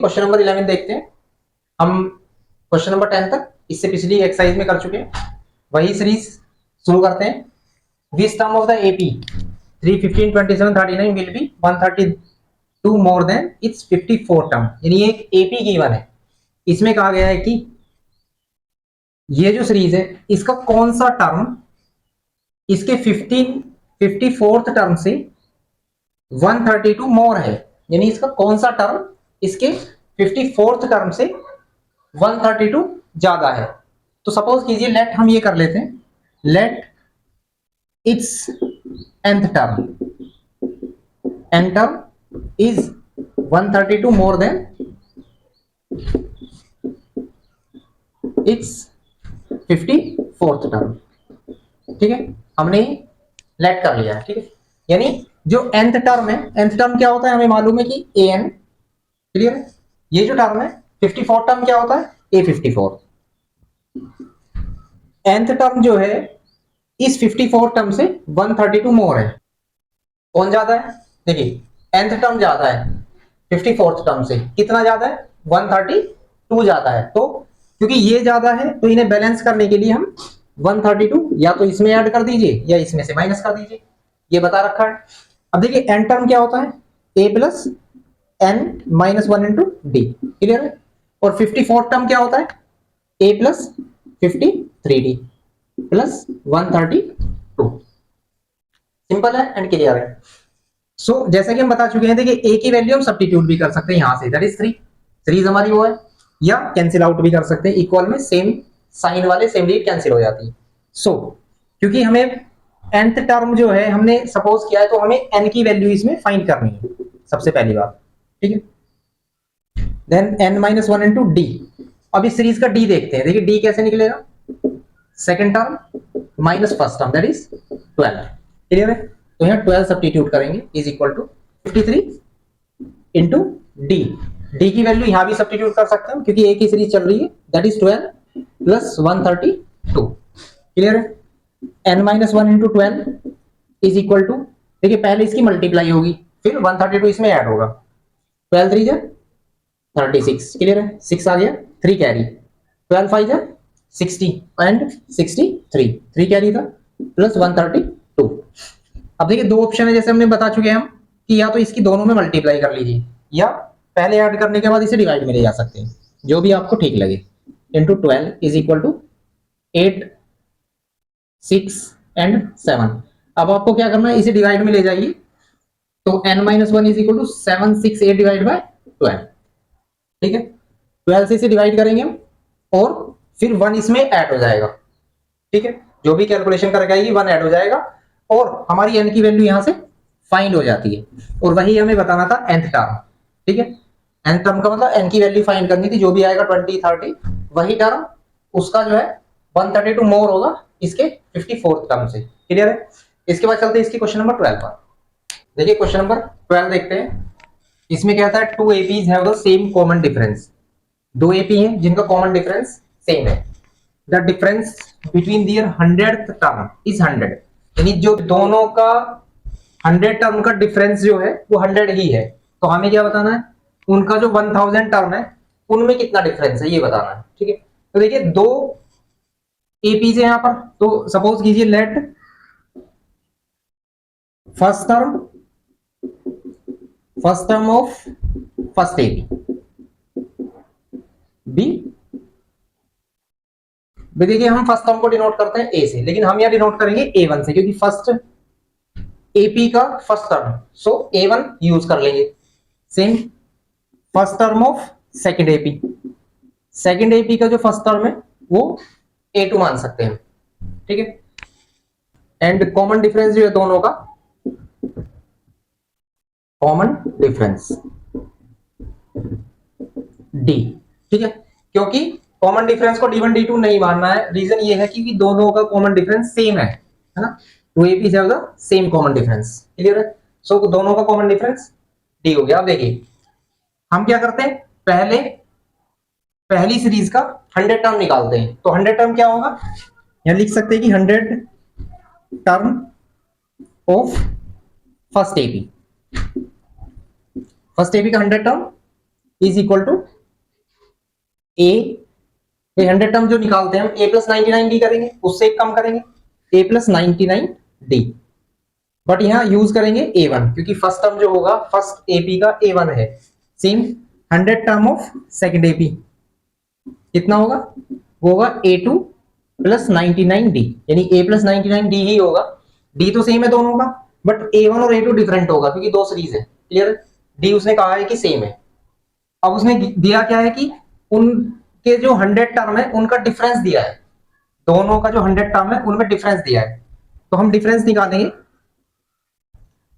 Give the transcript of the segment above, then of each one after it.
Question number 11 देखते हैं। हम क्वेश्चन नंबर 10 तक इससे पिछली एक्सरसाइज में कर चुके हैं, वही सीरीज शुरू करते हैं। This term of the AP 3, 15, 27, 39 will be 132 more than it's 54 term. यानी एक एपी गिवन है, इसमें कहा गया है कि ये जो सीरीज है इसका कौन सा टर्म इसके 54th टर्म से 132 मोर है। यानी इसका कौन सा टर्म इसके 54th टर्म से 132 ज्यादा है। तो सपोज कीजिए लेट हम ये कर लेते हैं, let its nth term is 132 more than its 54th term. ठीक है, हमने लेट कर लिया है। ठीक है, यानी जो nth टर्म है, nth टर्म क्या होता है हमें मालूम है कि an, क्लियर है। ये जो टर्म है 54 टर्म क्या होता है a54। nth टर्म जो है इस 54 टर्म से 132 मोर है। कौन ज्यादा है? देखिए nth टर्म ज्यादा है 54th टर्म से, कितना ज्यादा है? 132 ज्यादा है। तो क्योंकि ये ज्यादा है तो इन्हें बैलेंस करने के लिए हम 132 या तो इसमें ऐड कर दीजिए या इसमें से माइनस कर दीजिए, ये बता रखा है। अब देखिए n टर्म क्या होता है a plus n minus 1 into d, clear है। और 54 टर्म क्या होता है a plus 53d plus 132। Simple है एंड क्लियर है। सो जैसा कि हम बता चुके हैं, देखिए a की वैल्यू हम सब्स्टिट्यूट भी कर सकते हैं यहां से, दैट इज 3। सीरीज हमारी वो है, या कैंसिल आउट भी कर सकते हैं, इक्वल में सेम साइन वाले सेम रीड कैंसिल हो जाती है। सो क्योंकि हमें nth टर्म जो है हमने सपोज किया है तो हमें n की वैल्यू इसमें फाइंड करनी है सबसे पहली बात। ठीक है, then n minus 1 into d. अब इस सीरीज का d देखते हैं। देखिए d कैसे निकलेगा, second term minus first term that is 12, clear है। तो यहाँ 12 सब्स्टिट्यूट करेंगे is equal to 53 into d. D की वैल्यू यहाँ भी सब्स्टिट्यूट कर सकते हैं क्योंकि एक ही सीरीज चल रही है, दैट इज 12 प्लस 132, क्लियर है। n minus 1 into 12 is equal to, देखिए पहले इसकी मल्टीप्लाई होगी फिर 132 इसमें ऐड होगा, 12 3 जा 36, क्लियर है। 6 आ गया, 3 कैरी, 12 5 जा 60 एंड 63, 3 कैरी था प्लस 132। अब देखिए दो ऑप्शन है, जैसे हमने बता चुके हैं हम कि या तो इसकी दोनों में मल्टीप्लाई कर लीजिए या पहले ऐड करने के बाद इसे डिवाइड में ले जा सकते हैं, जो भी आपको ठीक लगे। Into 12 is equal to 8 6 and 7। अब आपको क्या करना है, इसे डिवाइड में ले जाइए तो n minus 1 is equal to 7 6 8 divide by 12। ठीक है, 12 से इसे डिवाइड करेंगे हम और फिर 1 इसमें ऐड हो जाएगा। ठीक है, जो भी कैलकुलेशन करके आएगी 1 ऐड हो जाएगा और हमारी n की वैल्यू यहां से फाइंड हो जाती है। और वही हमें बताना था nth टर्म। ठीक है, nth टर्म का मतलब n की वैल्यू फाइंड करनी थी, जो भी आएगा 20 30 वही टर्म उसका जो है 132 मोर होगा इसके 54th टर्म से, क्लियर है। इसके बाद चलते हैं इसकी क्वेश्चन नंबर 12 पर। देखिए क्वेश्चन नंबर 12 देखते हैं। इसमें क्या था, two APs have the same common difference. दो एपी हैं जिनका कॉमन डिफरेंस सेम है। The difference between their 100th term is 100। यानी जो दोनों का 100 टर्म का डिफरेंस जो है वो 100 ही है। तो हमें क्या बताना है, उनका जो 1000 टर्म है उनमें कितना डिफरेंस है ये बताना है। ठीक है, तो देखिए दो एपीज है यहां पर, तो सपोज कीजिए let first term of first AP b. देखिए हम फर्स्ट टर्म को डिनोट करते हैं ए से, लेकिन हम यहां डिनोट करेंगे A1 से क्योंकि फर्स्ट एपी का फर्स्ट टर्म, सो A1 यूज कर लेंगे। Same first term of second AP का जो फर्स्ट टर्म है वो A2 मान सकते हैं। ठीक है, एंड कॉमन डिफरेंस जो है दोनों का, कॉमन डिफरेंस D। ठीक है, क्योंकि कॉमन डिफरेंस को D1 D2 नहीं मानना है, रीजन ये है कि दोनों का कॉमन डिफरेंस सेम है ना। Two APs have the same common difference, clear है। सो दोनों का कॉमन डिफरेंस D हो गया। अब देखिए हम क्या करते हैं, पहली सीरीज का 100 टर्म निकालते हैं। तो 100 टर्म क्या होगा, यहां लिख सकते हैं कि 100 टर्म ऑफ फर्स्ट एपी का 100 term is equal to a, 100 term जो निकालते हैं हम a प्लस 99d करेंगे, उससे एक कम करेंगे a प्लस 99d, बट यहाँ यूज करेंगे a1 क्योंकि फर्स्ट टर्म जो होगा फर्स्ट एपी का a1 है। Same 100 term of second AP कितना होगा, वो होगा a2 प्लस 99d, यानी a प्लस 99d ही होगा। d तो सेम है दोनों का, बट a1 और a2 डिफरेंट होगा क्योंकि दो सीरीज है। क्लियर? d उसने कहा है कि सेम है। अब उसने दिया क्या है कि उनके जो 100 टर्म है उनका डिफरेंस दिया है, दोनों का जो 100 टर्म है उनमें डिफरेंस दिया है। तो हम डिफरेंस निकालेंगे।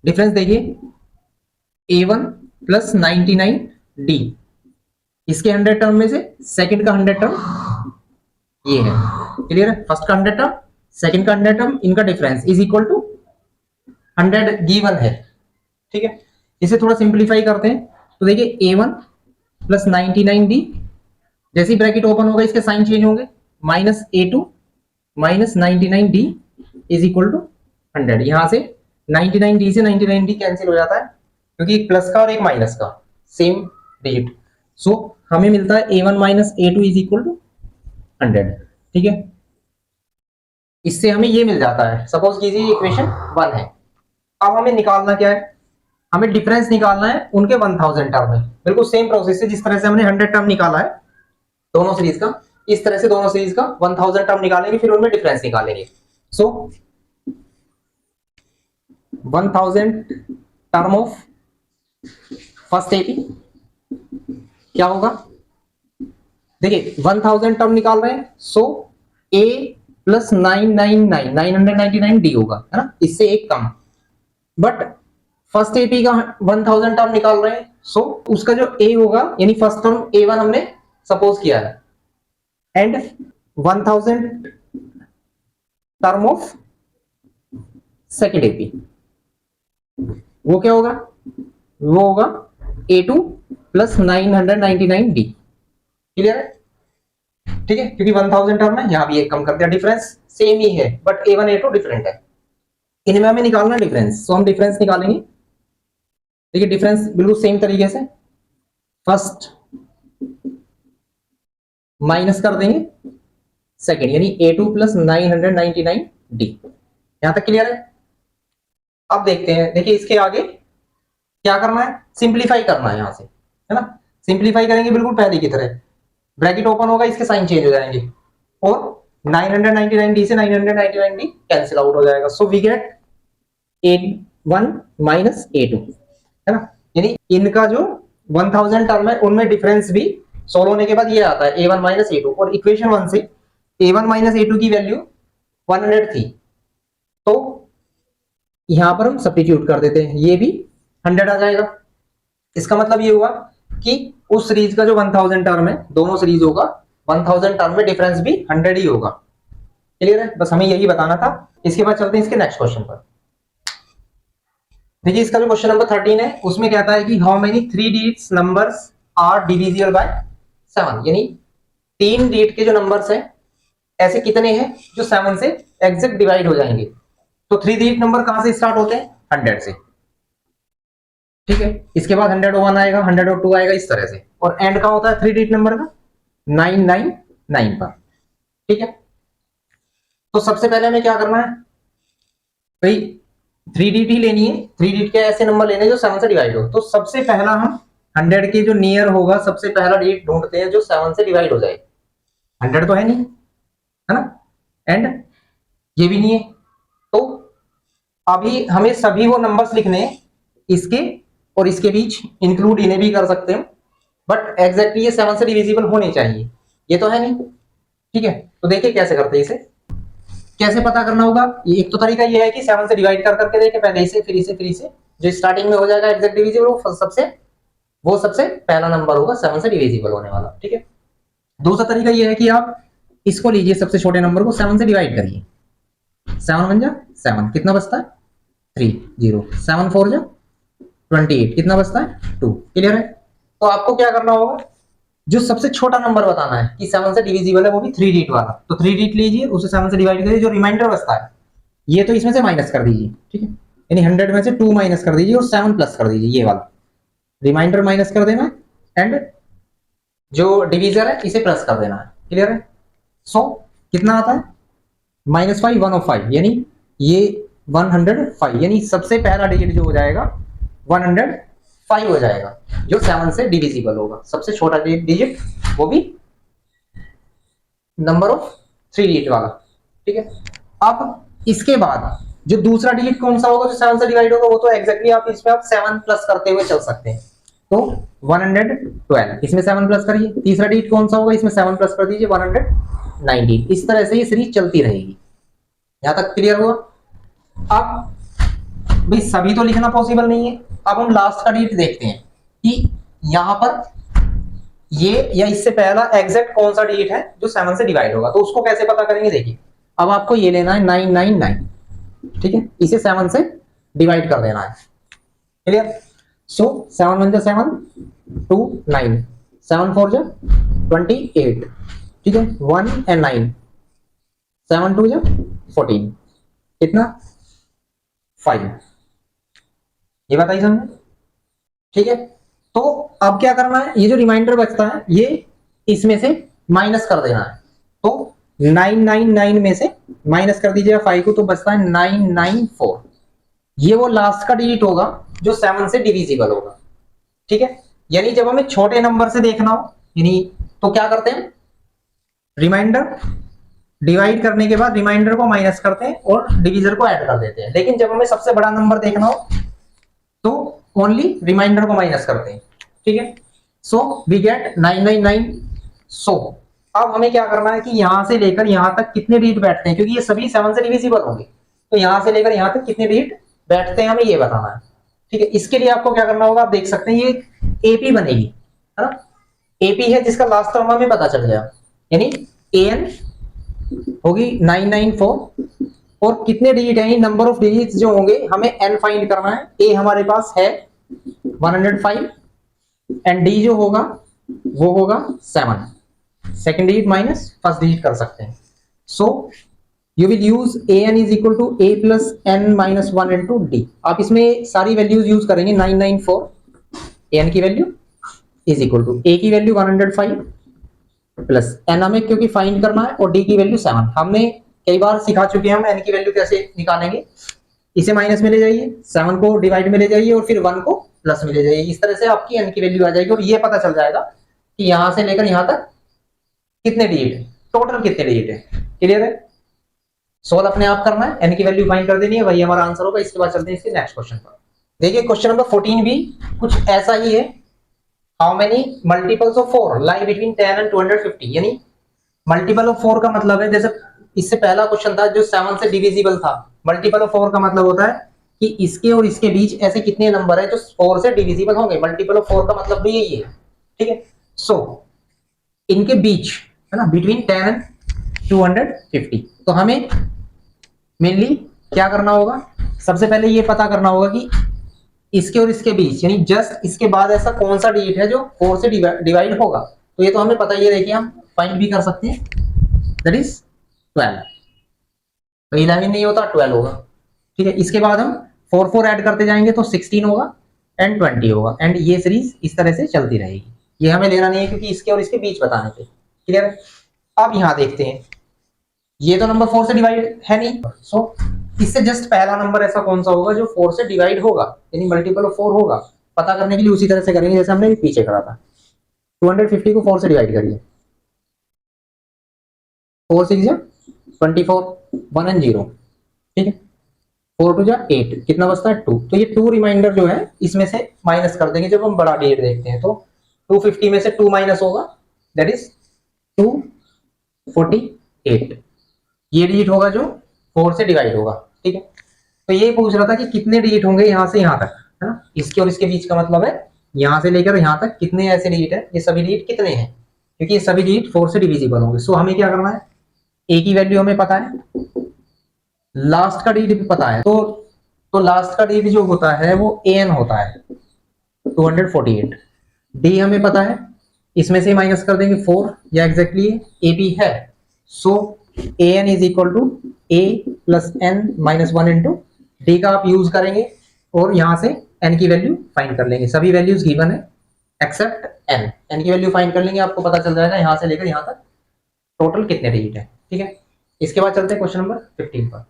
डिफरेंस देखिए a1 प्लस 99d, इसके 100 टर्म में से सेकंड का 100 टर्म ये है। क्लियर है? फर्स्ट का 100 टर्म, सेकंड का 100 टर्म, इनका difference is equal to 100 given है। ठीक है, इसे थोड़ा सिंप्लीफाई करते हैं तो देखिए a1 प्लस 99d, जैसे ही ब्रैकेट ओपन होगा इसके साइन चेंज होंगे, minus a2 minus 99d is equal to 100। यहां से 99d से 99d कैंसिल हो जाता है क्योंकि एक प्लस का और एक माइनस का सेम डिजिट। सो हमें मिलता है a1 minus a2 is equal to 100। ठीक है, इससे हमें ये मिल जाता है। सपोज कीजिए इक्वेशन 1 है। अब हमें निकालना क्या है, हमें डिफरेंस निकालना है उनके 1000 टर्म में। बिल्कुल सेम प्रोसेस से जिस तरह से हमने 100 टर्म निकाला है दोनों सीरीज का, इस तरह से दोनों सीरीज का 1000 टर्म निकालेंगे, फिर उनमें डिफरेंस निकालेंगे। सो 1000 टर्म ऑफ फर्स्ट एपी क्या होगा, देखिए 1000 टर्म निकाल रहे हैं, सो a प्लस 999 होगा, है ना, इससे एक कम। बट फर्स्ट एपी का 1000 टर्म निकाल रहे हैं, सो उसका जो a होगा यानी फर्स्ट टर्म a1 हमने सपोज किया है, and 1000 term of second AP वो क्या होगा, वो होगा a2 प्लस 999d। क्लियर है? ठीक है, क्योंकि 1000 टर्म है, यहां भी एक कम कर दिया, डिफरेंस सेम ही है बट a1 a2 डिफरेंट है। इनमें हमें निकालना डिफरेंस, सो हम डिफरेंस निकालेंगे। देखिए डिफरेंस बिल्कुल सेम तरीके से फर्स्ट माइनस कर देंगे सेकेंड, यानी a2 प्लस 999d। यहां तक क्लियर है? अब देखते हैं, देखिए इसके आगे क्या करना है, सिंप्लीफाई करना है यहां से, है ना। सिंप्लीफाई करेंगे बिल्कुल पहले की तरह, ब्रैकेट ओपन होगा, इसके साइन चेंज हो जाएंगे और 999d से 999d कैंसिल आउट हो जाएगा। So we get a1 minus a2, है ना, यानी इनका जो 1000 टर्म है उनमें डिफरेंस भी सोल्व होने के बाद ये आता है a1 माइनस a2। और इक्वेशन 1 से a1 माइनस a2 की वैल्यू 100 थी, तो यहां पर हम सब्स्टिट्यूट कर देते हैं, ये भी 100 आ जाएगा। इसका मतलब ये हुआ कि उस सीरीज का जो 1000 टर्म है, दोनों सीरीज होगा 1000 टर्म में डिफरेंस भी 100 ही होगा। क्लियर है? बस हमें यही बताना था। इसके बाद चलते हैं इसके नेक्स्ट क्वेश्चन पर। देखिए इसका जो क्वेश्चन नंबर 13 है उसमें कहता है कि how many 3 digits numbers are divisible by 7, यानी 3 डिजिट के जो नंबर्स हैं ऐसे कितने हैं जो 7 से एग्जैक्ट डिवाइड हो जाएंगे। तो 3 डिजिट नंबर कहां से स्टार्ट होते हैं, 100 से। ठीक है, इसके बाद 101 आएगा, 102 आएगा, इस तरह से। और एंड का होता है 3 डिजिट नंबर का 999 पर। ठीक है, तो सबसे पहले हमें क्या करना है भाई, 3 डिजिट ही लेनी है। 3 डिजिट के ऐसे नंबर लेने जो 7 से डिवाइड हो। तो सबसे पहला हम 100 के जो नियर होगा सबसे पहला डिजिट ढूंढते हैं जो 7 से डिवाइड हो जाए। 100 तो है नहीं, है ना, एंड ये भी नहीं है। तो अभी हमें सभी वो नंबर्स लिखने हैं, इसके और इसके बीच, इंक्लूड इन्हें भी कर सकते हैं, बट एग्जैक्टली ये 7 से डिविजिबल होने चाहिए। ये तो है नहीं। ठीक है, तो देखिए कैसे करते हैं, इसे कैसे पता करना होगा। एक तो तरीका ये है कि 7 से डिवाइड कर करके देखें, पहले इसे फिर इसे फिर इसे, जो स्टार्टिंग में हो जाएगा एग्जैक्ट डिविजिबल वो सबसे पहला नंबर होगा 7 से डिविजिबल होने वाला। ठीक है, दूसरा तरीका ये है कि आप इसको लीजिए, सबसे छोटे नंबर को 7 से डिवाइड करिए। 7 1 जा 7, कितना बचता है 3 0, 7 4 जा 28, कितना बचता है 2। क्लियर है? तो आपको क्या करना होगा, जो सबसे छोटा नंबर बताना है कि 7 से डिविजिबल है, वो भी 3 डिजिट वाला। तो 3 डिजिट लीजिए, उसे 7 से डिवाइड करिए, जो रिमाइंडर बचता है ये तो इसमें से माइनस कर दीजिए। ठीक है, यानी 100 में से 2 माइनस कर दीजिए और 7 प्लस कर दीजिए, ये वाला रिमाइंडर माइनस कर देना एंड जो डिवीजर है इसे प्लस कर देना है। क्लियर है? सो कितना आता है -5 105, यानी ये 105, यानी सबसे पहला डिजिट जो हो जाएगा 105 हो जाएगा, जो 7 से डिविजिबल होगा। सबसे छोटा डिजिट, वो भी नंबर ऑफ 3 डिजिट वाला। ठीक है, अब इसके बाद जो दूसरा डिजिट कौन सा होगा जो 7 से डिवाइड होगा, वो तो एग्जैक्टली आप इसमें आप 7 प्लस करते हुए चल सकते हैं। तो 112, इसमें 7 प्लस करिए। तीसरा डिजिट कौन सा होगा, इसमें 7 प्लस कर दीजिए, 119। इस तरह से ये सीरीज चलती रहेगी। यहां तक क्लियर हुआ? अब भाई सभी तो लिखना पॉसिबल नहीं है, अब हम लास्ट का डिजिट देखते हैं कि यहां पर ये या इससे पहला एग्जैक्ट कौन सा डिजिट है जो 7 से डिवाइड होगा। तो उसको कैसे पता करेंगे, देखिए अब आपको ये लेना है 999, ठीक है, इसे 7 से डिवाइड कर देना है। क्लियर? सो 7 1 7 2 9, 7 4 28, ठीक है, 1 and 9, 7 2 14, कितना 5। ये बताइए समझे? ठीक है, तो अब क्या करना है, ये जो रिमाइंडर बचता है ये इसमें से माइनस कर देना है। तो 999 में से माइनस कर दीजिएगा 5 को, तो बचता है 994। ये वो लास्ट का डिजिट होगा जो 7 से डिविजिबल होगा। ठीक है, यानी जब हमें छोटे नंबर से देखना हो, यानी तो क्या करते हैं, रिमाइंडर डिवाइड करने के बाद रिमाइंडर को माइनस करते हैं और डिविजर को ऐड कर देते हैं। लेकिन जब हमें सबसे बड़ा नंबर देखना हो तो ओनली रिमाइंडर को माइनस करते हैं। ठीक है, सो वी गेट 999। सो अब हमें क्या करना है कि यहां से लेकर यहां तक कितने डिजिट बैठते हैं, क्योंकि ये सभी 7 से डिविजिबल होंगे, तो यहां से लेकर यहां तक कितने डिजिट बैठते हैं हमें ये बताना है। ठीक है, इसके लिए आपको क्या करना होगा, आप देख सकते हैं ये एपी बनेगी, है ना। एपी है जिसका लास्ट टर्म हमें पता चल गया, यानी एन होगी 994, और कितने डिजिट है, नंबर ऑफ डिजिट्स जो होंगे हमें एन फाइंड करना है। ए हमारे पास है 105 एंड डी जो होगा वो होगा 7, second digit minus first digit कर सकते हैं। So you will use a n is equal to a plus n minus 1 into d. आप इसमें सारी वैल्यूज यूज करेंगे। 994 एन की value is equal to a की वैल्यू 105 प्लस एन हमें क्योंकि फाइंड करना है, और डी की वैल्यू 7। हमने कई बार सिखा चुके हैं हम एन की वैल्यू कैसे निकालेंगे। इसे माइनस में ले जाइए, 7 को डिवाइड में ले जाइए और फिर 1 को प्लस में ले जाइए। इस तरह से आपकी एन की वैल्यू आ जाएगी और ये पता चल जाएगा कि यहां से लेकर यहां तक कितने डिजिट है, टोटल कितने डिजिट है। क्लियर है? सोल्व अपने आप करना है, एन की वैल्यू फाइंड कर देनी है, वही हमारा आंसर होगा। इसके बाद चलते हैं इसके नेक्स्ट क्वेश्चन पर। देखिए क्वेश्चन नंबर 14 भी कुछ ऐसा ही है। How many multiples of 4 lie between 10 and 250, यानी मल्टीपल ऑफ 4 का मतलब है, जैसे इससे पहला क्वेश्चन था जो 7 से डिविजिबल था। मल्टीपल ऑफ 4 का मतलब होता है कि इसके और इसके बीच ऐसे कितने नंबर है जो 4 से डिविजिबल होंगे। मल्टीपल ऑफ 4 का मतलब भी यही है। ठीक है, सो इनके बीच, है ना, बिटवीन 10 एंड 250। तो हमें मेनली क्या करना होगा, सबसे पहले ये पता करना होगा कि इसके और इसके बीच, यानी जस्ट इसके बाद ऐसा कौन सा डिजिट है जो 4 से डिवाइड होगा। तो ये तो हमें पता ही है, देखिए हम फाइंड भी कर सकते हैं, दैट इज 12। तो 11 नहीं होता, 12 होगा। ठीक है, इसके बाद हम 4 4 ऐड करते जाएंगे तो 16 होगा एंड 20 होगा, एंड ये सीरीज इस तरह से चलती रहेगी। ये हमें लेना नहीं है क्योंकि इसके और इसके बीच बताने थे। क्लियर है? अब यहां देखते हैं, ये तो नंबर 4 से डिवाइड है नहीं, सो इससे जस्ट पहला नंबर ऐसा कौन सा होगा जो 4 से डिवाइड होगा, यानी मल्टीपल ऑफ 4 होगा। पता करने के लिए उसी तरह से करेंगे जैसे हमने पीछे करा था। 250 को 4 से डिवाइड करिए, 4 6 24, 1 and 0। ठीक है, 4 2 8, कितना बचता है 2। तो ये 2 रिमाइंडर जो है इसमें से माइनस कर देंगे जब हम बड़ा डिजिट देखते हैं। तो 250 में से 2 माइनस होगा, दैट इज 248। ये डिजिट होगा जो 4 से डिवाइड होगा। ठीक है, तो ये पूछ रहा था कि कितने डिजिट होंगे यहां से यहां तक, है ना। इसके और इसके बीच का मतलब है यहां से लेकर यहां तक कितने ऐसे डिजिट है, ये सभी डिजिट कितने हैं, क्योंकि ये सभी डिजिट 4 से डिविजिबल होंगे। सो हमें क्या करना है, ए की वैल्यू हमें पता है, लास्ट का डिजिट भी पता है। तो लास्ट का डिजिट जो होता है वो एन होता है 248। डी हमें पता है, इसमें से माइनस कर देंगे 4, या एग्जैक्टली एपी है। So a n is equal to a plus n minus 1 into d का आप यूज करेंगे और यहां से एन की वैल्यू फाइंड कर लेंगे। सभी वैल्यूज गिवन है एक्सेप्ट एन, एन की वैल्यू फाइंड कर लेंगे, आपको पता चल जाएगा यहाँ से लेकर यहाँ तक टोटल कितने डिजिट है। ठीक है, इसके बाद चलते हैं क्वेश्चन नंबर 15 पर।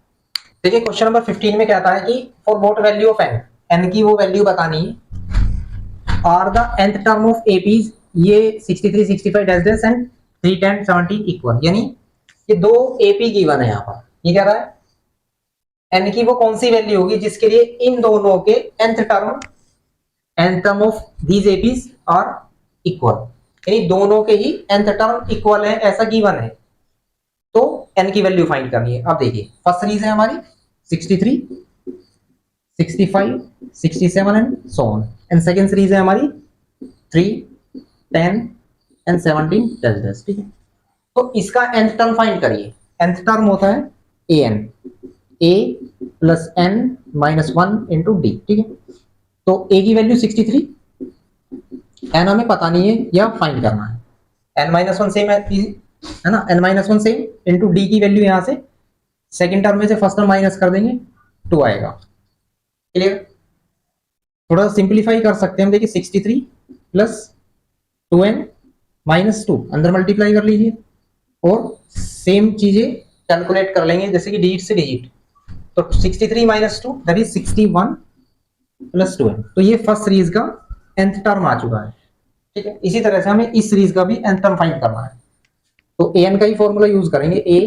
देखिए क्वेश्चन नंबर 15 में क्या आता है कि for what value of n, n की वो वैल्यू बतानी है, are the nth term of APs, ये 63 65 डैश डैश एंड 3 10 17 इक्वल, यानी ये दो एपी गिवन है यहाँ पर। ये कह रहा है एन की वो कौन सी वैल्यू होगी जिसके लिए इन दोनों के nth term of these APs are equal, यानी दोनों के ही nth टर्म इक्वल है ऐसा गिवन है, तो एन की वैल्यू फाइंड करनी है। अब देखिए फर्स्ट सीरीज है हमारी 63 65 67 and so on, and second series है हमारी 3 10 एंड 17 डैश डैश। ठीक है, तो इसका nth टर्म फाइंड करिए। nth टर्म होता है an, a plus n minus 1 into d. ठीक है, तो a की वैल्यू 63, n हमें पता नहीं है या फाइंड करना है, n माइनस 1 सेम है ना, n minus 1 same into D की वैल्यू यहाँ से सेकंड टर्म में से फर्स्ट टर्म माइनस कर देंगे 2 आएगा। क्लियर, थोड़ा सिंप्लीफाई कर सकते हैं हम। देखिए 63 प्लस 2n माइनस 2 अंदर मल्टीप्लाई कर लीजिए और सेम चीजें कैलकुलेट कर लेंगे जैसे कि डिजिट से डिजिट, तो 63 minus 2 that is 61 plus 2n, तो ये फर्स्ट सीरीज का nth टर्म आ चुका है। ठीक है, इसी तरह से हमें इस सीरीज का भी nth टर्म फाइंड करना है, तो an का ही फॉर्मूला यूज करेंगे, a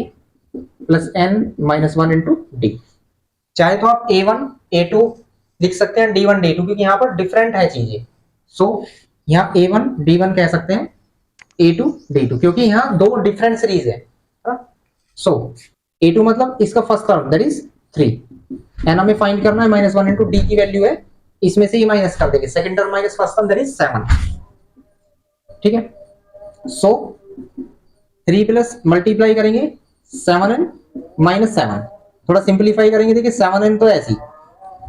plus n minus 1 into D. चाहे तो आप a1 a2 लिख सकते हैं, d1 d2, क्योंकि यहाँ पर डिफरेंट है चीजें, सो यहाँ a1 d1 कह सकते हैं, a2 d2, क्योंकि यहाँ दो डिफरेंट सीरीज है। सो a2 मतलब इसका first term that is 3, n हमें फाइंड करना है माइनस 1 इंटू डी की वैल्यू है, इसमें से ही माइनस कर देंगे, second term minus first term that is 7। ठीक है, सो 3 प्लस मल्टीप्लाई करेंगे 7n माइनस 7, थोड़ा सिंप्लीफाई करेंगे, देखिए 7n तो ऐसी,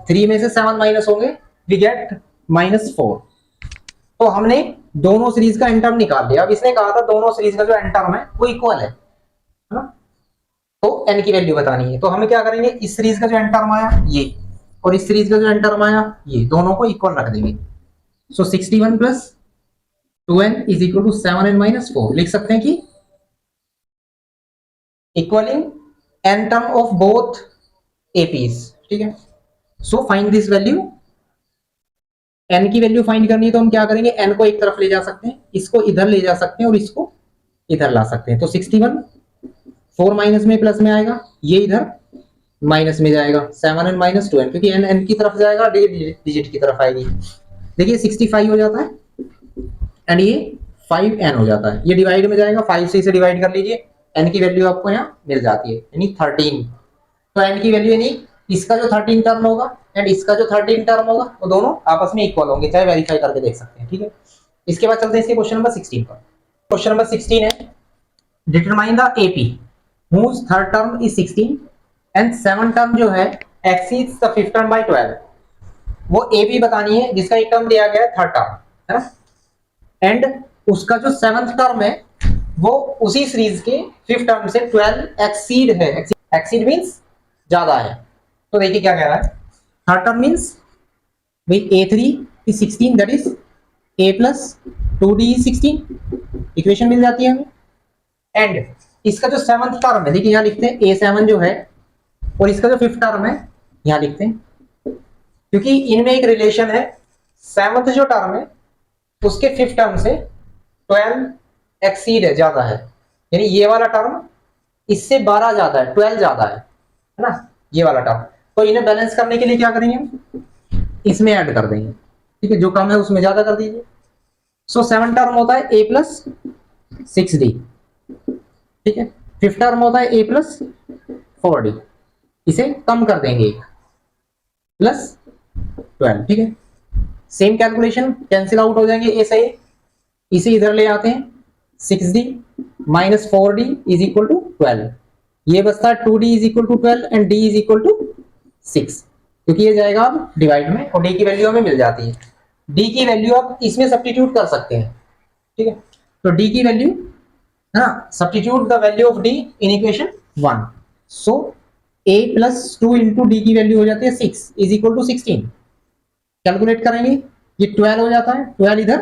3 में से 7 माइनस होंगे, वी गेट माइनस 4, तो हमने दोनों सीरीज का एन टर्म निकाल लिया। अब इसने कहा था दोनों सीरीज का जो एन टर्म है वो इक्वल है ना, तो एन की वैल्यू बतानी है, तो हमें क्या करेंगे, इस सीरीज का जो एन टर्म आया ये और इस सीरीज का जो एन टर्म आया ये, दोनों को इक्वल रख देंगे। So 61 plus 2n is equal to 7n minus 4, लिख सकते हैं कि equalling n term of both APs. ठीक है, so find this value, n की वैल्यू फाइंड करनी है तो हम क्या करेंगे, n को एक तरफ ले जा सकते हैं, इसको इधर ले जा सकते हैं और इसको इधर ला सकते हैं, तो 61 4 माइनस में प्लस में आएगा, ये इधर माइनस में जाएगा, 7n माइनस 2n, क्योंकि n n की तरफ जाएगा, d डिजिट की तरफ आएगी। देखिए 65 हो जाता है एंड ये 5n हो जाता है, ये डिवाइड में जाएगा, 5 से इसे डिवाइड कर लीजिए, n की वैल्यू आपको यहाँ मिल जाती है यानी 13, तो n की वैल्यू यानी इसका जो 13 टर्म होगा एंड इसका जो 13 टर्म होगा वो दोनों आपस में इक्वल होंगे, चाहे वेरीफाई करके देख सकते हैं। ठीक है, इसके बाद चलते हैं इसके क्वेश्चन नंबर 16 पर। क्वेश्चन नंबर 16 है determine the AP whose third term is 16 and seven term जो है exceeds the fifth term by 12, वो एपी बतानी है जिसका एक टर्म दिया गया है थर्ड टर्म है ना, एंड उसका जो सेवंथ टर्म है वो उसी सीरीज के फिफ्थ टर्म से 12 एक्सीड है, एक्सीड मींस ज्यादा है। तो देखिए क्या कह रहा है, थर्ड टर्म मींस भाई a3 is 16 that is a plus 2d is 16, equation मिल जाती है हमें, एंड इसका जो सेवंथ टर्म है देखिए यहाँ लिखते हैं a7 जो है, और इसका जो फिफ्थ टर्म है यहाँ लिखते हैं, क्योंकि इनमें एक रिलेशन है, सेवंथ जो टर्म है उसके फिफ्थ टर्म से 12 एक्सीड है, ज्यादा है, यानी ये वाला टर्म इससे 12 ज्यादा है, 12 ज्यादा है ना ये वाला टर्म, तो इन्हें बैलेंस करने के लिए क्या करेंगे हम, इसमें ऐड कर देंगे। ठीक है, जो कम है उसमें ज्यादा कर दीजिए। सो सेवन टर्म होता है a प्लस 6d, ठीक है, फिफ्थ टर्म होता है a प्लस 4d, इसे कम कर देंगे एक प्लस 12। ठीक है, सेम कैलकुलेशन कैंसिल आउट हो जाएंगे, a से इसे इधर ले आते हैं, 6d minus 4d is equal to 12, ये बचता है 2d is equal to 12 and d is equal to 6, क्योंकि ये जाएगा अब डिवाइड में और d की वैल्यू हमें मिल जाती है, d की वैल्यू आप इसमें सब्स्टिट्यूट कर सकते हैं। ठीक है, तो d की वैल्यू है ना, substitute the value of d in equation 1, so a plus 2 into D की वैल्यू हो जाती है 6 इज इक्वल टू 16, कैलकुलेट करेंगे ये 12 हो जाता है, 12 इधर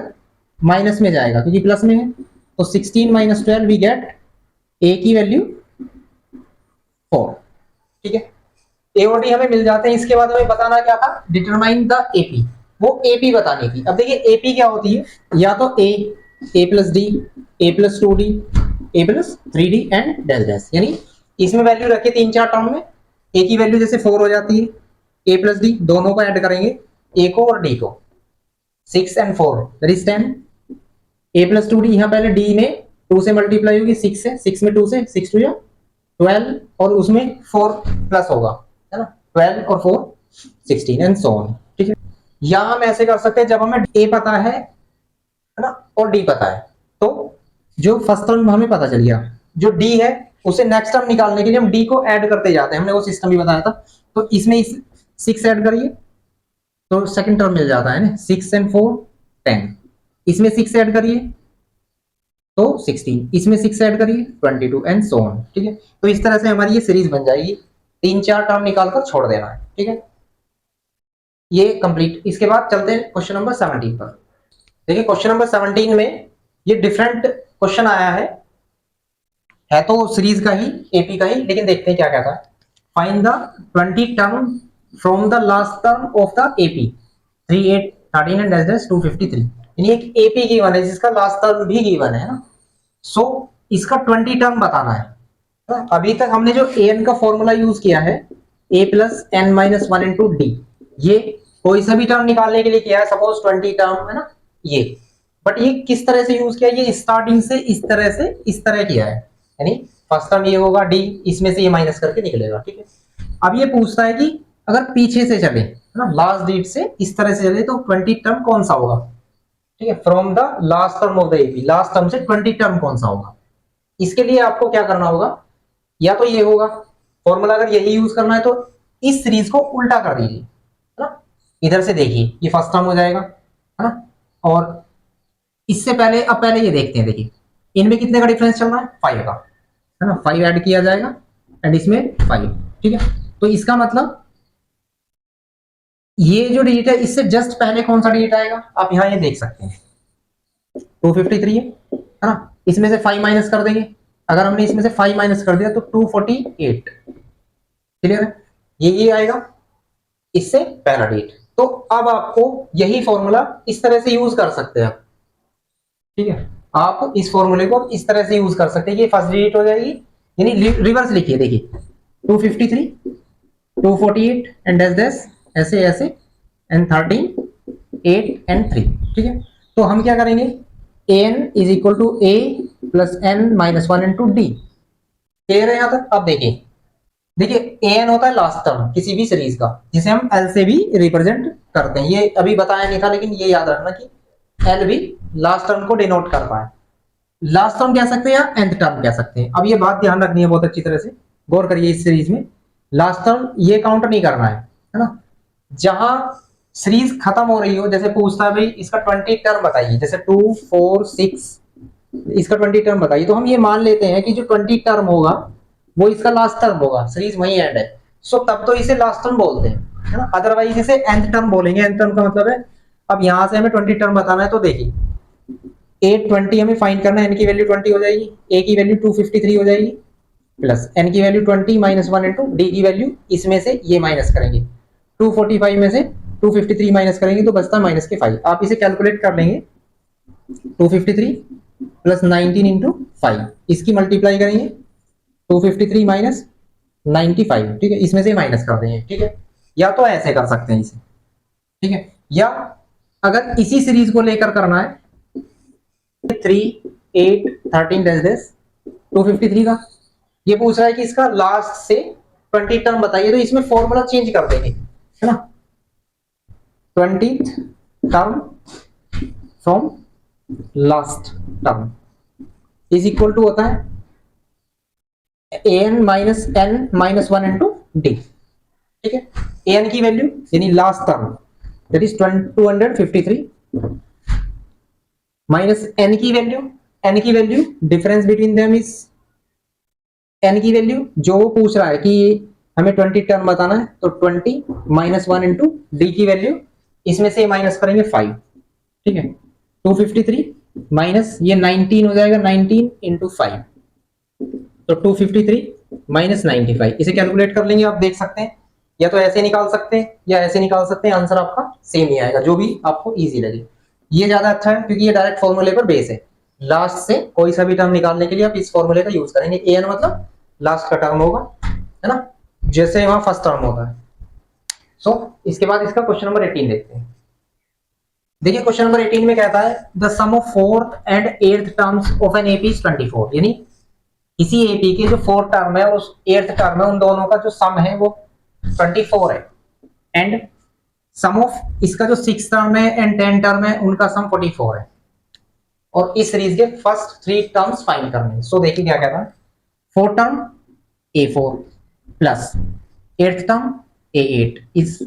माइनस में जाएगा क्योंकि प्लस में है, तो 16 माइनस 12 वी गेट ए की वैल्यू 4। ठीक है, ए और डी हमें मिल जाते हैं। इसके बाद हमें बताना क्या था, डिटरमाइन द एपी, वो एपी बतानी थी। अब देखिए एपी क्या होती है, या तो a plus d, a plus 2d, a plus 3d and dash dash, यानी इसमें वैल्यू रखे 3-4 टर्म में, ए की वैल्यू जैसे 4 हो जाती है, ए प्लस डी दोनों को ऐड करेंगे, ए को और डी को, 6 and 4 that is 10, A plus 2d, यहाँ पहले डी में 2 से मल्टीप्लाई होगी 6 से, 6 में 2 से 6 2 12 और उसमें 4 प्लस होगा, है ना, 12 और 4 16 एंड सो ऑन। ठीक है, या हम ऐसे कर सकते हैं जब हमें ए पता है ना, और डी पता है, तो जो फर्स्ट टर्म हमें पता चल गया, जो डी है उसे नेक्स्ट टर्म निकालने के लिए हम डी को ऐड करते जाते हैं, हमने वो सिस्टम भी बताया था। तो इसमें 6 ऐड करिए तो सेकंड टर्म मिल जाता है ना, 6 एंड 4 10, इसमें 6 ऐड करिए तो 16, इसमें 6 ऐड करिए 22 एंड सो ऑन। ठीक है, तो इस तरह से हमारी ये सीरीज बन जाएगी, 3-4 टर्म निकालकर छोड़ देना है। ठीक है, ये कंप्लीट। इसके बाद चलते हैं क्वेश्चन नंबर 17 पर। देखिए क्वेश्चन नंबर 17 में ये डिफरेंट क्वेश्चन आया है तो सीरीज का ही, एपी का ही, लेकिन देखते हैं क्या कहता है। Find the 20 term from the last term of the AP 3 8 13 and dash dash 253, यानी एक एपी गिवन है जिसका लास्ट टर्म भी गिवन है ना, सो इसका 20 टर्म बताना है। अभी तक हमने जो एन का फॉर्मूला यूज किया है, a plus n minus 1 into d, ये कोई सा भी टर्म निकालने के लिए किया है, सपोज 20 टर्म है ना ये, बट ये किस तरह से यूज किया, ये स्टार्टिंग से इस तरह से इस तरह किया है, यानी फर्स्ट टर्म ये होगा डी, इसमें से ये माइनस करके निकलेगा। ठीक है, अब ये पूछता है कि अगर पीछे से चले है ना, लास्ट डेट से इस तरह से चले तो 20 टर्म कौन सा होगा। ठीक है, from the last term of the AP, last term से 20 टर्म कौन सा होगा। इसके लिए आपको क्या करना होगा, या तो ये होगा फॉर्मूला, अगर यही यूज करना है तो इस सीरीज को उल्टा कर दीजिए, है ना, इधर से देखिए ये फर्स्ट टर्म हो जाएगा, है ना, और इससे पहले, अब पहले ये देखते हैं, देखिए इनमें कितने का डिफरेंस चल रहा है, 5 का, है ना, 5 ऐड किया जाएगा एंड इसमें 5। ठीक है, तो इसका मतलब ये जो डिजिट है इससे जस्ट पहले कौन सा डिजिट आएगा, आप यहां ये देख सकते हैं 253 है ना, इसमें से 5 माइनस कर देंगे, अगर हमने इसमें से 5 माइनस कर दिया तो 248, क्लियर है, ये आएगा इससे पहला डिजिट। तो अब आपको यही फॉर्मूला इस तरह से यूज कर सकते हैं आप। ठीक है, आप इस फॉर्मूले को इस तरह से यूज कर सकते हैं कि फर्स्ट डिजिट हो जाएगी, यानी रिवर्स लिखिए, देखिए 253 248 एंड डैश डैश ऐसे ऐसे एंड 13 8 एंड 3। ठीक है, तो हम क्या करेंगे, n is equal to a plus n minus 1 into d, clear है यहाँ तक। अब देखिए एन होता है लास्ट टर्म किसी भी सीरीज का, जिसे हम एल से भी रिप्रेजेंट करते हैं, ये अभी बताया नहीं था लेकिन ये याद रखना कि एल भी लास्ट टर्म को डिनोट करता है, लास्ट टर्म कह सकते हैं या एंथ टर्म कह सकते हैं। अब ये बात ध्यान रखनी है बहुत अच्छी तरह से, गौर करिए इस सीरीज में लास्ट टर्म ये काउंट नहीं करना है ना, जहां सीरीज खत्म हो रही हो, जैसे पूछता है भाई इसका 20 टर्म बताइए, जैसे 2 4 6 इसका 20 टर्म बताइए, तो हम ये मान लेते हैं कि जो 20 टर्म होगा वो इसका लास्ट टर्म होगा, सीरीज वही एंड है, सो तब तो इसे लास्ट टर्म बोलते हैं, है ना, अदरवाइज इसे एंथ टर्म बोलेंगे। एंथ टर्म का मतलब है, अब यहां से हमें 20 टर्म बताना है तो देखिए 820 हमें फाइंड करना है, एन की वैल्यू 20 हो जाएगी, ए की वैल्यू 253 हो जाएगी, प्लस एन की वैल्यू 20 माइनस 1 इंटू डी की वैल्यू, इसमें से ये माइनस करेंगे, 245 में से 253 माइनस करेंगे तो बचता माइनस के 5, आप इसे कैलकुलेट कर लेंगे, 253 प्लस 19 इंटू 5, इसकी मल्टीप्लाई करेंगे 253 माइनस 95, ठीक है, इसमें से माइनस कर देंगे। ठीक है, या तो ऐसे कर सकते हैं इसे, ठीक है, या अगर इसी सीरीज को लेकर करना है 3 8 13 डैश डैश 253 का, ये पूछ रहा है कि इसका लास्ट से 20 टर्म बताइए, तो इसमें फॉर्मूला चेंज कर देंगे, है ना, 20th term from last term is equal to होता है an minus n minus 1 into d. ठीक है, an की वैल्यू यानी last term that is 253 minus n की value difference between them is n की वैल्यू जो वो पूछ रहा है कि हमें 20 टर्म बताना है, तो 20 माइनस 1 इंटू डी की वैल्यू, इसमें से माइनस करेंगे 5। ठीक है, 253 माइनस ये 19 हो जाएगा, 19 इंटू 5, तो 253 माइनस 95, इसे कैलकुलेट कर लेंगे। आप देख सकते हैं या तो ऐसे निकाल सकते हैं या ऐसे निकाल सकते हैं, आंसर आपका सेम ही आएगा, जो भी आपको इजी लगे। ये ज्यादा अच्छा है क्योंकि ये डायरेक्ट फॉर्मूले पर बेस है। लास्ट से कोई सा भी टर्म निकालने के लिए आप इस फॉर्मूले का यूज करेंगे। an मतलब लास्ट का टर्म होगा, है ना, जैसे वहां फर्स्ट टर्म होता है। सो इसके बाद इसका क्वेश्चन नंबर 18 देखते हैं। देखिए क्वेश्चन नंबर 18 में कहता है the sum of fourth and eighth terms of an AP is 24, यानी किसी एपी के जो फोर्थ टर्म है और उस एट्थ टर्म है, उन दोनों का जो सम है वो 24 है। एंड सम ऑफ इसका जो सिक्स टर्म है एंड 10 टर्म है, उनका सम 44 है। और इस सीरीज के फर्स्ट 3 टर्म्स फाइंड करने। सो देखिए क्या कहता है, fourth term a4 plus eighth term a8 is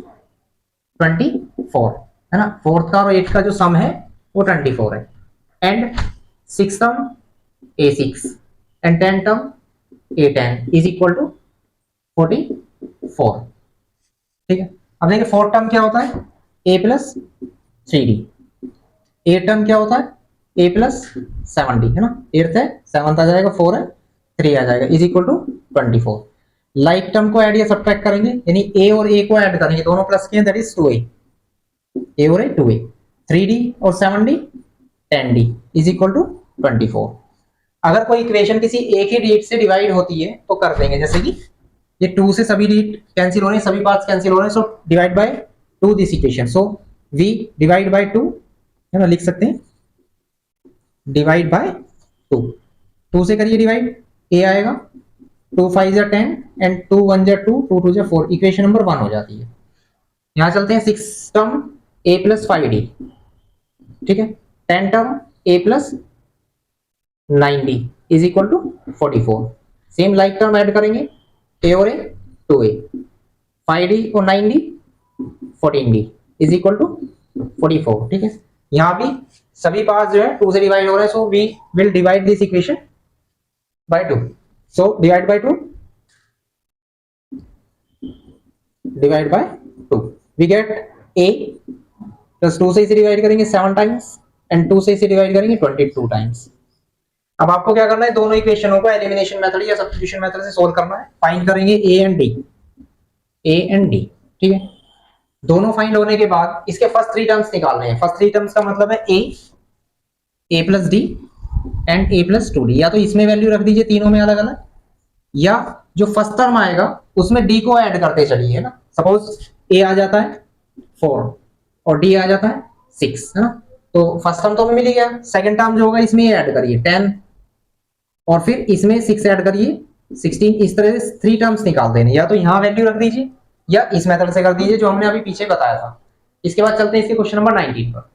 24, है ना। फोर्थ का और एट का जो सम है वो 24 है। And six term a6 and 10 term a10 is equal to 44। ठीक है, अब देखिए फोर्थ टर्म क्या होता है, a plus 3d। Eight term क्या होता है, a प्लस 7d, है ना। एट्थ है, सेवंथ आ जाएगा, 4 है, 3 आ जाएगा, is equal to 24। Like term को ऐड या सब्ट्रैक्ट करेंगे, यानी a और a को ऐड करेंगे, दोनों प्लस किए, दैट इज 2a, a और a 2a, 3d और 7d 10d is equal to 24। अगर कोई इक्वेशन किसी एक ही डिजिट से डिवाइड होती है तो कर देंगे, जैसे कि ये 2 से सभी डिजिट कैंसिल हो रहे हैं, सभी पार्ट्स कैंसिल हो रहे हैं, सो divide by 2 this equation. So v divide by 2, है ना, लिख सकते हैं डिवाइड बाय 2, 2 से करिए डिवाइड, a आएगा, 2 5 जा 10 एंड 2 1 जा 2, 2 2 जा 4, इक्वेशन नंबर 1 हो जाती है। यहां चलते हैं, six term a plus 5d, ठीक है, 10 term a plus 9d is equal to 44। Same like term add करेंगे, a और a 2a, 5d और 9d 14d is equal to 44। ठीक है, यहां भी सभी पार्ट्स जो है 2 से डिवाइड हो रहे हैं, so we will divide this equation by 2। So divide by 2, divide by 2, we get a plus 2 से इसे डिवाइड करेंगे 7 टाइम्स एंड 2 से इसे डिवाइड करेंगे 22 टाइम्स। अब आपको क्या करना है, दोनों इक्वेशनों को एलिमिनेशन मेथड या सब्स्टिट्यूशन मेथड से सोल्व करना है। फाइंड करेंगे a एंड d, ठीक है। दोनों फाइंड होने के बाद इसके फर्स्ट 3 टर्म्स निकालने हैं। फर्स्ट 3 टर्म्स का मतलब है a plus d and a plus 2d, या तो इसमें वैल्यू रख दीजिए तीनों में अलग अलग, या जो फर्स्ट टर्म आएगा उसमें d को ऐड करते चलिए, है ना। सपोज a आ जाता है 4 और d आ जाता है 6, है ना, तो फर्स्ट टर्म तो हमें मिल गया। सेकंड टर्म जो होगा इसमें ऐड करिए 10 और फिर इसमें 6 ऐड करिए 16, इस तरह से 3 टर्म्स निकाल देने, या तो यहां वैल्यू रख दीजिए या इस मेथड से कर दीजिए जो हमने अभी पीछे बताया था। इसके बाद चलते हैं इसके क्वेश्चन नंबर 19 पर।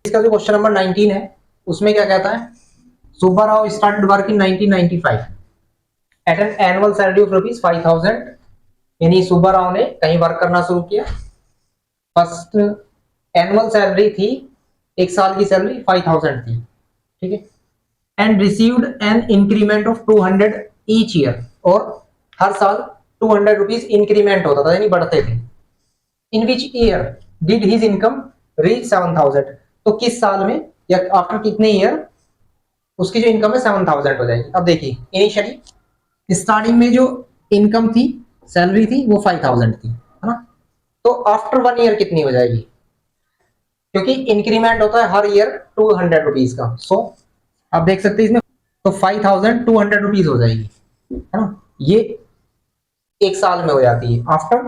इसका जो क्वेश्चन नंबर 19 है उसमें क्या कहता है, Subbarao started work in 1995 at an annual salary of ₹5000, यानी सुब्बाराव ने कहीं वर्क करना शुरू किया। फर्स्ट एनुअल सैलरी थी, एक साल की सैलरी 5000 थी, ठीक है, and received an increment of 200 each year, और हर साल 200 रुपीज इंक्रीमेंट होता था, यानी बढ़ते थे। In which year did his income reach 7000, तो किस साल में या आफ्टर कितने ईयर उसकी जो इनकम है 7000 हो जाएगी। अब देखिए इनिशियली स्टार्टिंग में जो इनकम थी, सैलरी थी, वो 5000 थी, है ना, तो आफ्टर 1 ईयर कितनी हो जाएगी, क्योंकि इंक्रीमेंट होता है हर ईयर 200 रुपीज का। सो आप देख सकते हैं इसमें, तो 5200 रुपीज हो जाएगी, है ना, ये एक साल में हो जाती है। आफ्टर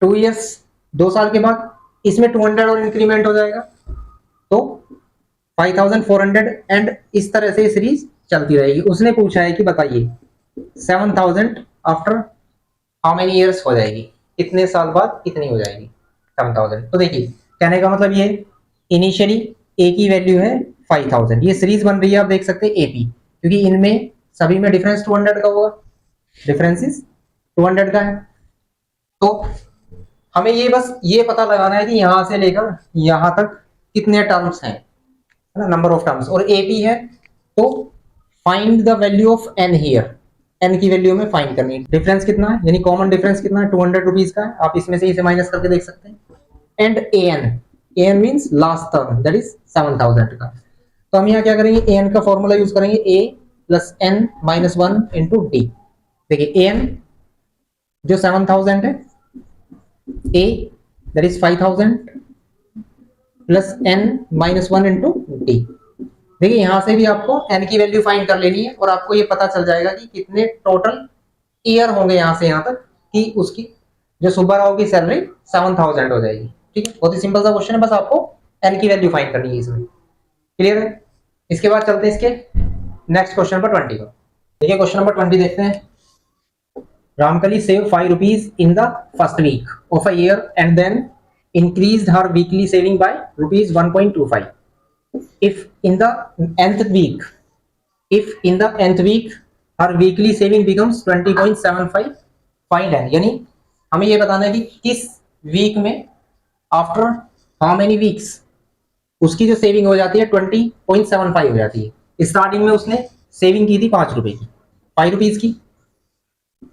2 ईयर्स, 2 साल के बाद इसमें 200 और इंक्रीमेंट हो जाएगा, तो 5400, एंड इस तरह से सीरीज चलती रहेगी। उसने पूछा है कि बताइए 7000 आफ्टर हाउ मेनी ईयर्स हो जाएगी, कितने साल बाद कितनी हो जाएगी 7000। तो देखिए कहने का मतलब ये इनिशियली ए की वैल्यू है 5000, ये सीरीज बन रही है, आप देख सकते हैं एपी, क्योंकि इनमें सभी में डिफरेंस 200 का होगा, डिफरेंस 200 का है। तो हमें ये बस ये पता लगाना है कि यहां से लेकर यहां तक कितने टर्म्स हैं, है ना, नंबर ऑफ टर्म्स, और एपी है, तो find the value of n here, n की वैल्यू में फाइंड करनी है। डिफरेंस कितना है, यानी कॉमन डिफरेंस कितना है, 200 रुपीज का है, आप इसमें से इसे माइनस करके देख सकते हैं। And a n, an means last term that is 7000 का। तो हम यहाँ क्या करेंगे, an का फॉर्मूला यूज करेंगे a plus n minus 1 into d. देखिए an जो 7000 है, a that is 5000 plus n minus 1 into d. देखिए यहां से भी आपको n की वैल्यू फाइंड कर लेनी है और आपको ये पता चल जाएगा कि कितने टोटल ईयर होंगे यहां से यहां तक कि उसकी जो सुब्बा राव की सैलरी 7000 हो जाएगी। ठीक है, बहुत ही सिंपल सा क्वेश्चन है, बस आपको n की वैल्यू फाइंड करनी है इसमें। क्लियर है? इसके बाद चलते हैं इसके नेक्स्ट क्वेश्चन पर 20 का। देखिए क्वेश्चन नंबर 20 देखते हैं। Ramkali saved 5 rupees in the first week of a year and then increased her weekly saving by rupees 1.25. If in the nth week, her weekly saving becomes 20.75, find n। यानी हमें ये बताना है कि किस week में आफ्टर हाउ मेनी वीक्स उसकी जो सेविंग हो जाती है 20.75 हो जाती है। स्टार्टिंग में उसने सेविंग की थी 5 रुपए की, 5 रुपीज की,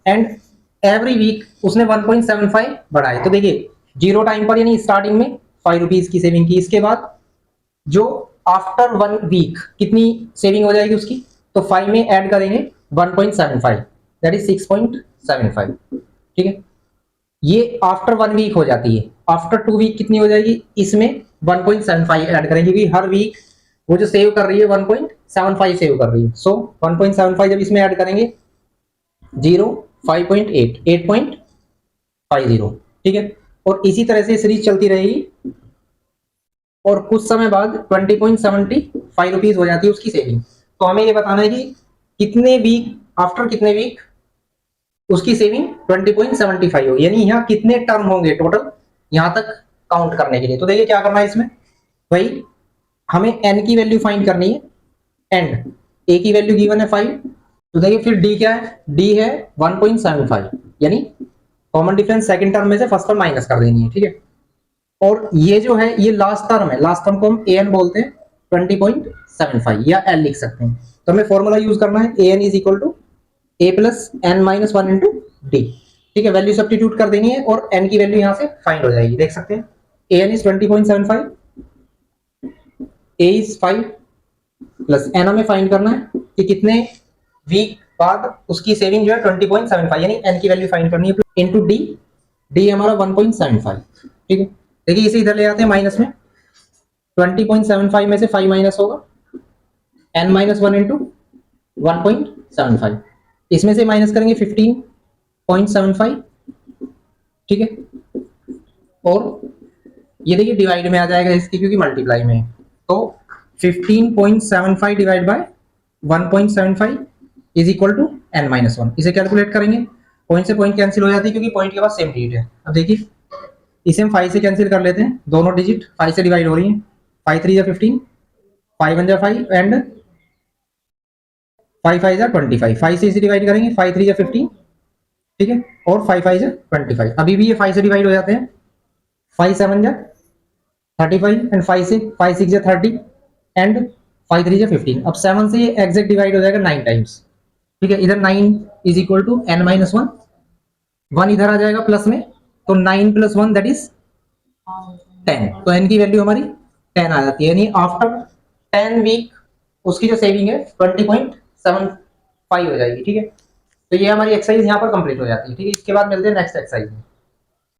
एंड एवरी वीक उसने 1.75 बढ़ाए। तो देखिए जीरो टाइम पर यानी स्टार्टिंग में 5 रुपीज की सेविंग की, इसके बाद जो आफ्टर 1 वीक कितनी सेविंग हो जाएगी उसकी, तो 5 में ऐड करेंगे 1.75 दैट इज 6.75। ठीक है, ये आफ्टर 1 वीक हो जाती है। आफ्टर 2 वीक कितनी हो जाएगी, इसमें 1.75 ऐड करेंगे क्योंकि हर वीक वो जो सेव कर रही है 1.75 सेव कर रही है। सो 1.75 जब इसमें ऐड करेंगे 0 5.8 8.50। ठीक है, और इसी तरह से सीरीज चलती रहेगी और कुछ समय बाद 20.75 रुपीज हो जाती है उसकी सेविंग। तो हमें ये बताना है कि कितने वीक आफ्टर कितने वीक उसकी सेविंग 20.75 होगी, यानी यहाँ कितने टर्म होंगे टोटल यहां तक काउंट करने के लिए। तो देखिए क्या करना है इसमें, भाई हमें n की वैल्यू फाइंड करनी है एंड a की वैल्यू गिवन है 5। तो देखिए फिर d क्या है, d है 1.75, यानी कॉमन डिफरेंस सेकंड टर्म में से फर्स्ट टर्म माइनस कर देनी है। ठीक है, और ये जो है ये लास्ट टर्म है, लास्ट टर्म को हम an बोलते हैं 20.75 या l लिख सकते हैं। तो हमें फॉर्मूला यूज करना है an is equal to a plus n minus 1 into d. ठीक है, वैल्यू सब्स्टिट्यूट कर देनी है और n की वैल्यू यहां से फाइंड हो जाएगी। देख सकते हैं an is 20.75, a is 5 plus n हमें फाइंड करना है कि कितने वीक बाद उसकी सेविंग जो है 20.75 यानी n की वैल्यू फाइंड करनी है इनटू डी। डी हमारा 1.75। ठीक है, देखिए इसे इधर ले आते हैं माइनस में, 20.75 में से 5 माइनस होगा n माइनस 1 इंटू 1.75, इसमें से माइनस करेंगे 15.75। ठीक है, और ये देखिए डिवाइड में आ जाएगा इसकी क्योंकि मल्टीप्लाई में है। तो 15.75 divide by 1.75 is equal to n minus 1। इसे कैलकुलेट करेंगे, पॉइंट से पॉइंट कैंसिल हो जाती है क्योंकि पॉइंट के बाद सेम डिजिट है। अब देखिए इसे हम 5 से कैंसिल कर लेते हैं, दोनों डिजिट 5 से डिवाइड हो रही हैं। 5 3 जा 15, 5 1 जा 5 एंड 5 5 जा 25। 5 से इसे डिवाइड करेंगे, 5 3 जा 15। ठीक है, और 5 5 जा 25। अभी भी ये 5 से डिवाइड हो जाते हैं, 5 7 जा 35 एंड 5 से 5 6 जा 30 एंड 5 3 जा 15। अब 7 से ये एग्जैक्ट डिवाइड हो जाएगा 9 टाइम्स। ठीक है, इधर 9 is equal to n minus 1, 1 इधर आ जाएगा प्लस में, तो 9 प्लस 1 दैट इज 10। तो n की वैल्यू हमारी 10 आ जाती है, यानी आफ्टर 10 वीक उसकी जो सेविंग है 20.75 हो जाएगी। ठीक है, तो ये हमारी एक्सरसाइज यहाँ पर कंप्लीट हो जाती है। ठीक है, इसके बाद मिलते हैं नेक्स्ट एक्सरसाइज में।